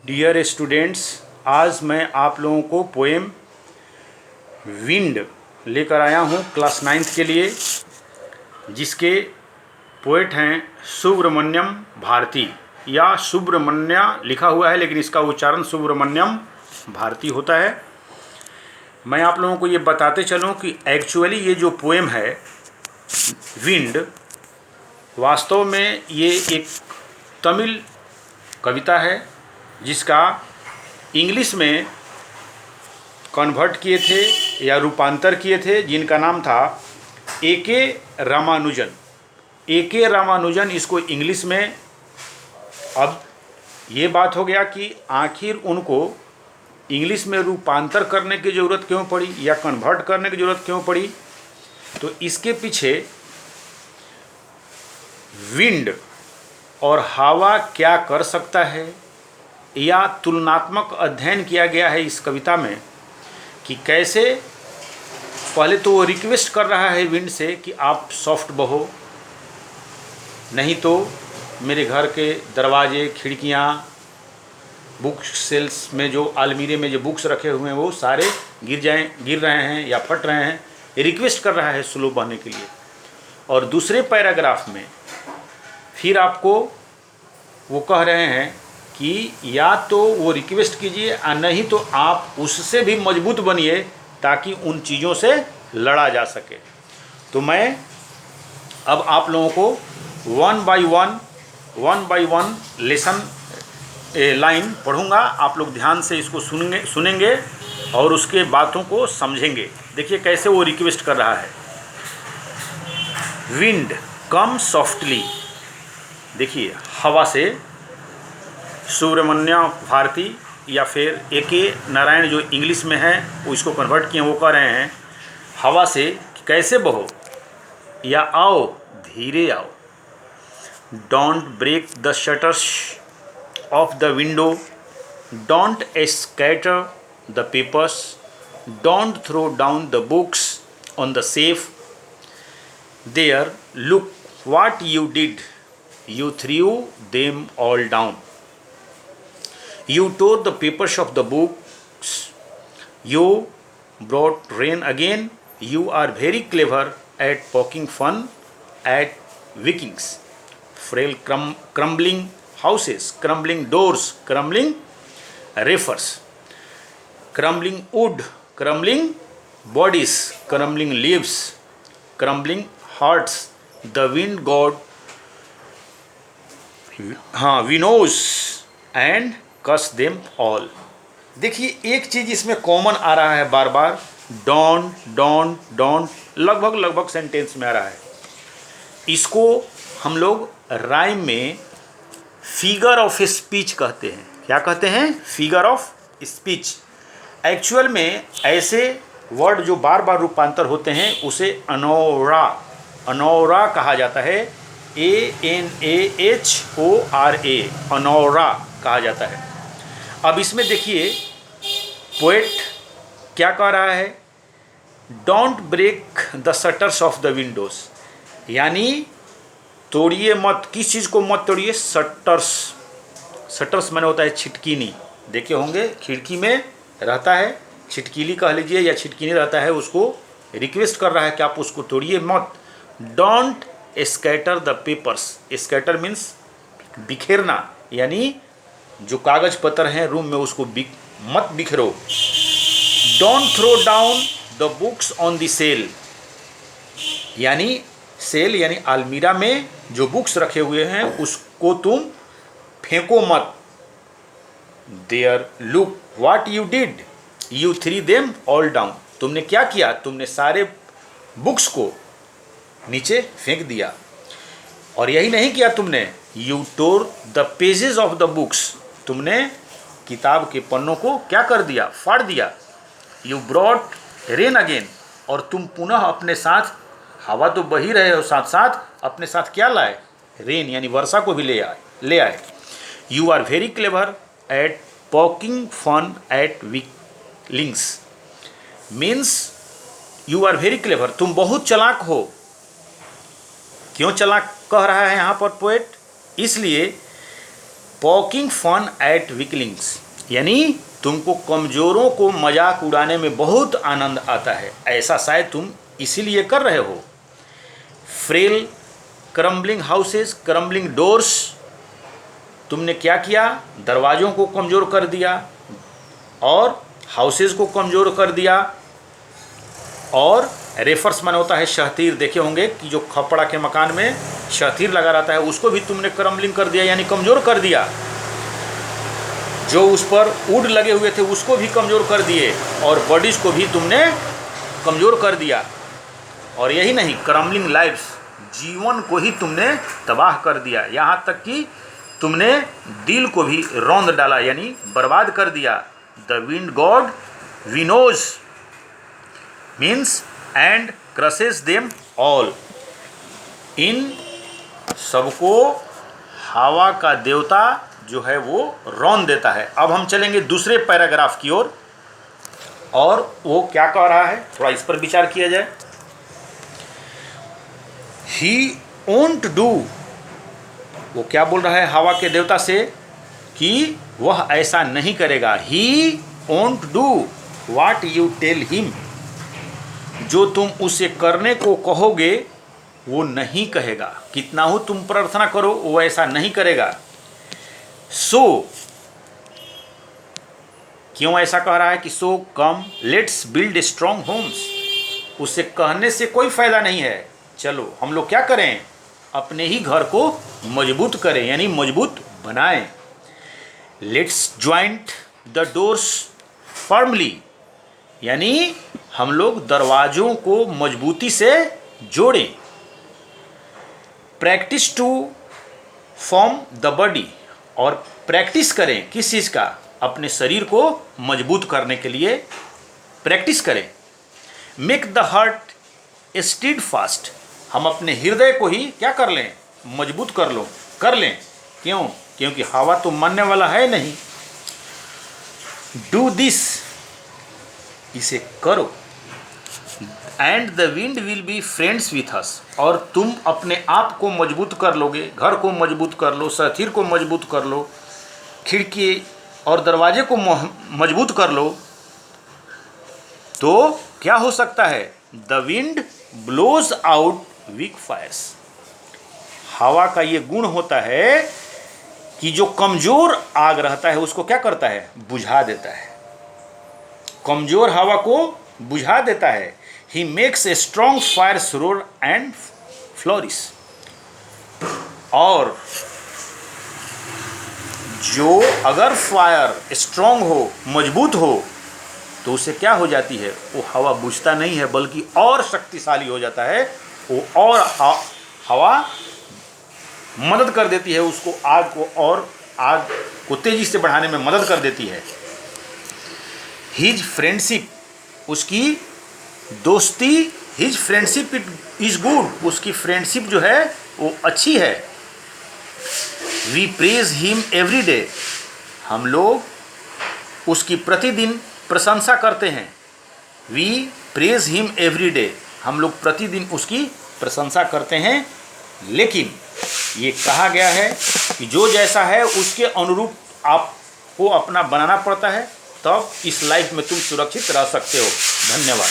Dear students, आज मैं आप लोगों को पोएम विंड लेकर आया हूँ क्लास 9th के लिए, जिसके पोएट हैं सुब्रमण्यम भारती या सुब्रमण्या लिखा हुआ है, लेकिन इसका उच्चारण सुब्रमण्यम भारती होता है। मैं आप लोगों को ये बताते चलूँ कि एक्चुअली ये जो पोएम है विंड, वास्तव में ये एक तमिल कविता है जिसका इंग्लिश में कन्वर्ट किए थे या रूपांतर किए थे, जिनका नाम था ए.के. रामानुजन। ए.के. रामानुजन इसको इंग्लिश में, अब ये बात हो गया कि आखिर उनको इंग्लिश में रूपांतर करने की ज़रूरत क्यों पड़ी या कन्वर्ट करने की ज़रूरत क्यों पड़ी। तो इसके पीछे विंड और हवा क्या कर सकता है या तुलनात्मक अध्ययन किया गया है इस कविता में कि कैसे पहले तो वो रिक्वेस्ट कर रहा है विंड से कि आप सॉफ्ट बहो, नहीं तो मेरे घर के दरवाजे, खिड़कियाँ, बुक सेल्स में जो अलमीरे में जो बुक्स रखे हुए हैं वो सारे गिर रहे हैं या फट रहे हैं। रिक्वेस्ट कर रहा है स्लो बहने के लिए। और दूसरे पैराग्राफ में फिर आपको वो कह रहे हैं कि या तो वो रिक्वेस्ट कीजिए और नहीं तो आप उससे भी मजबूत बनिए ताकि उन चीज़ों से लड़ा जा सके। तो मैं अब आप लोगों को one by one lesson line पढ़ूंगा। आप लोग ध्यान से इसको सुनेंगे और उसके बातों को समझेंगे। देखिए कैसे वो रिक्वेस्ट कर रहा है। विंड कम सॉफ्टली, देखिए हवा से, सुब्रमण्य भारती या फिर ए.के. नारायण जो इंग्लिश में है वो इसको कन्वर्ट किए, वो कह रहे हैं हवा से कैसे बहो या आओ, धीरे आओ। Don't break the shutters of the window, don't scatter the papers, don't throw down the books on the safe, there look what you did, you threw them all down. You tore the papers of the books. You brought rain again. You are very clever at poking fun at Vikings. Frail crumbling houses, crumbling doors, crumbling reefers, crumbling wood, crumbling bodies, crumbling leaves, crumbling hearts. The wind god winnows and crushes them all. देखिए एक चीज़ इसमें common आ रहा है बार बार, don't लगभग sentence में आ रहा है। इसको हम लोग राइम में फिगर ऑफ स्पीच कहते हैं। क्या कहते हैं? Figure of speech. एक्चुअल में ऐसे वर्ड जो बार बार रूपांतर होते हैं उसे अनौरा कहा जाता है। ANAHORA, अनौरा कहा जाता है। अब इसमें देखिए पोएट क्या कह रहा है, don't break the shutters of the windows, यानी तोड़िए मत, किस चीज़ को मत तोड़िए, शटर्स मैंने होता है छिटकीनी, देखे होंगे खिड़की में रहता है, छिटकीली कह लीजिए या छिटकीनी रहता है, उसको रिक्वेस्ट कर रहा है कि आप उसको तोड़िए मत। Don't scatter the papers, scatter means बिखेरना, यानी जो कागज पत्र हैं रूम में उसको मत बिखरो। Don't throw down the books on the shelf, यानी सेल यानी अलमीरा में जो बुक्स रखे हुए हैं उसको तुम फेंको मत। There look what you did, you threw them all down, तुमने क्या किया, तुमने सारे बुक्स को नीचे फेंक दिया। और यही नहीं किया तुमने, you tore the pages of the books, तुमने किताब के पन्नों को क्या कर दिया, फाड़ दिया। यू ब्रॉट रेन अगेन, और तुम पुनः अपने साथ, हवा तो बही रहे हो, साथ साथ अपने साथ क्या लाए, रेन यानी वर्षा को भी ले आए। You are very clever at poking fun at weaklings, means you are very clever, तुम बहुत चालाक हो। क्यों चालाक कह रहा है यहाँ पर पोएट? इसलिए पॉकिंग फन एट वीकलिंग्स, यानी तुमको कमज़ोरों को मजाक उड़ाने में बहुत आनंद आता है, ऐसा शायद तुम इसीलिए कर रहे हो। Frail crumbling houses, crumbling doors, तुमने क्या किया, दरवाज़ों को कमज़ोर कर दिया और हाउसेस को कमज़ोर कर दिया। और रेफर्स मन होता है शहतीर, देखे होंगे कि जो खपड़ा के मकान में शहतीर लगा रहता है, उसको भी तुमने क्रम्बलिंग कर दिया, यानी कमज़ोर कर दिया। जो उस पर वुड लगे हुए थे उसको भी कमज़ोर कर दिए और बॉडीज़ को भी तुमने कमज़ोर कर दिया। और यही नहीं, क्रम्बलिंग लाइफ्स, जीवन को ही तुमने तबाह कर दिया, यहाँ तक कि तुमने दिल को भी रौंद डाला, यानी बर्बाद कर दिया। The wind god winnows means and crushes them all, इन सबको हवा का देवता जो है वो रौंद देता है। अब हम चलेंगे दूसरे पैराग्राफ की ओर, और वो क्या कह रहा है, थोड़ा इस पर विचार किया जाए। ही वोंट डू, वो क्या बोल रहा है हवा के देवता से कि वह ऐसा नहीं करेगा। He won't do what you tell him, जो तुम उसे करने को कहोगे वो नहीं कहेगा, कितना हो तुम प्रार्थना करो वो ऐसा नहीं करेगा। सो क्यों ऐसा कह रहा है कि so come let's build strong homes, उसे कहने से कोई फायदा नहीं है, चलो हम लोग क्या करें, अपने ही घर को मजबूत करें, यानी मजबूत बनाएं। Let's joint the doors firmly, यानी हम लोग दरवाज़ों को मजबूती से जोड़ें। Practice to form the body, और प्रैक्टिस करें किस चीज़ का, अपने शरीर को मजबूत करने के लिए प्रैक्टिस करें। Make the heart stead fast, हम अपने हृदय को ही क्या कर लें, मजबूत कर लें। क्यों, क्योंकि हवा तो मरने वाला है नहीं। डू दिस, इसे करो, and the wind will be friends with us, और तुम अपने आप को मजबूत कर लोगे, घर को मजबूत कर लो, शरीर को मजबूत कर लो, खिड़की और दरवाजे को मजबूत कर लो, तो क्या हो सकता है, the wind blows out weak fires, हवा का ये गुण होता है कि जो कमज़ोर आग रहता है उसको क्या करता है, बुझा देता है, कमज़ोर हवा को बुझा देता है। He makes a strong fire roar and flourish, और जो अगर फायर स्ट्रांग हो, मजबूत हो, तो उसे क्या हो जाती है, वो हवा बुझता नहीं है बल्कि और शक्तिशाली हो जाता है, वो और हवा मदद कर देती है उसको, आग को तेजी से बढ़ाने में मदद कर देती है। हिज फ्रेंडशिप, उसकी दोस्ती, हिज फ्रेंडशिप इज गुड, उसकी फ्रेंडशिप जो है वो अच्छी है। We praise him every day, हम लोग उसकी प्रतिदिन प्रशंसा करते हैं। We praise him every day, हम लोग प्रतिदिन उसकी प्रशंसा करते हैं। लेकिन ये कहा गया है कि जो जैसा है उसके अनुरूप आपको अपना बनाना पड़ता है, तब इस लाइफ में तुम सुरक्षित रह सकते हो। धन्यवाद।